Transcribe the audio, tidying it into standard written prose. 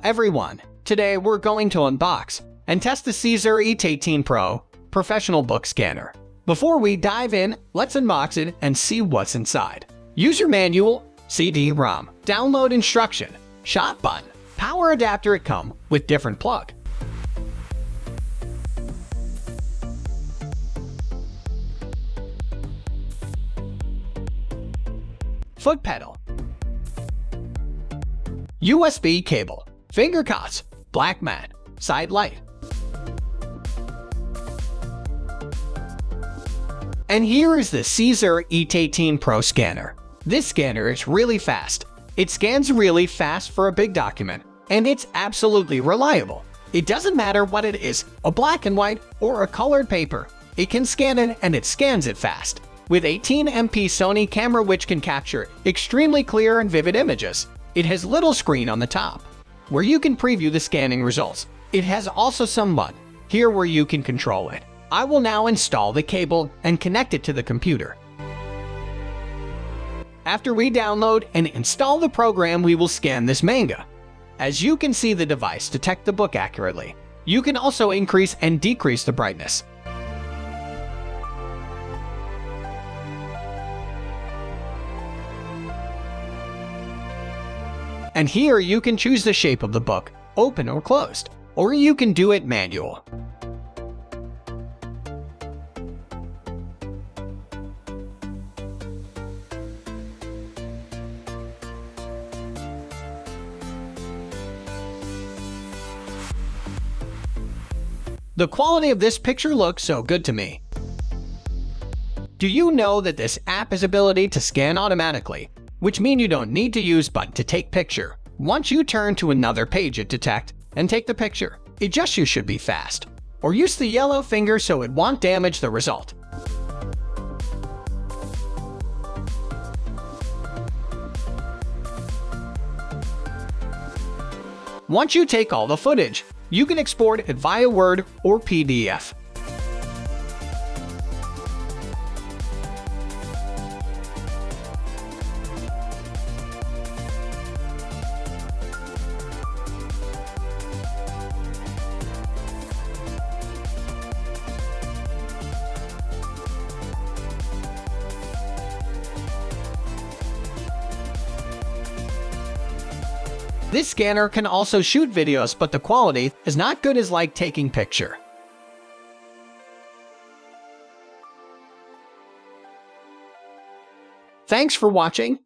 everyone! Today we're going to unbox and test the CZUR ET18 Pro professional book scanner. Before we dive in, let's unbox it and see what's inside. User manual, CD-ROM, download instruction, shot button, power adapter. It comes with different plug. Foot pedal, USB cable, finger cuts, black mat, side light. And here is the CZUR ET18 Pro scanner. This scanner is really fast. It scans really fast for a big document, and it's absolutely reliable. It doesn't matter what it is, a black and white or a colored paper. It can scan it and it scans it fast. With 18MP Sony camera which can capture extremely clear and vivid images. It has little screen on the top, where you can preview the scanning results. It has also some button here where you can control it. I will now install the cable and connect it to the computer. After we download and install the program, we will scan this manga. As you can see, the device detects the book accurately. You can also increase and decrease the brightness. And here you can choose the shape of the book, open or closed, or you can do it manual. The quality of this picture looks so good to me. Do you know that this app has ability to scan automatically, which means you don't need to use button to take picture. Once you turn to another page, it detect and take the picture. It just you should be fast, or use the yellow finger so it won't damage the result. Once you take all the footage, you can export it via Word or PDF. This scanner can also shoot videos, but the quality is not good as like taking picture. Thanks for watching.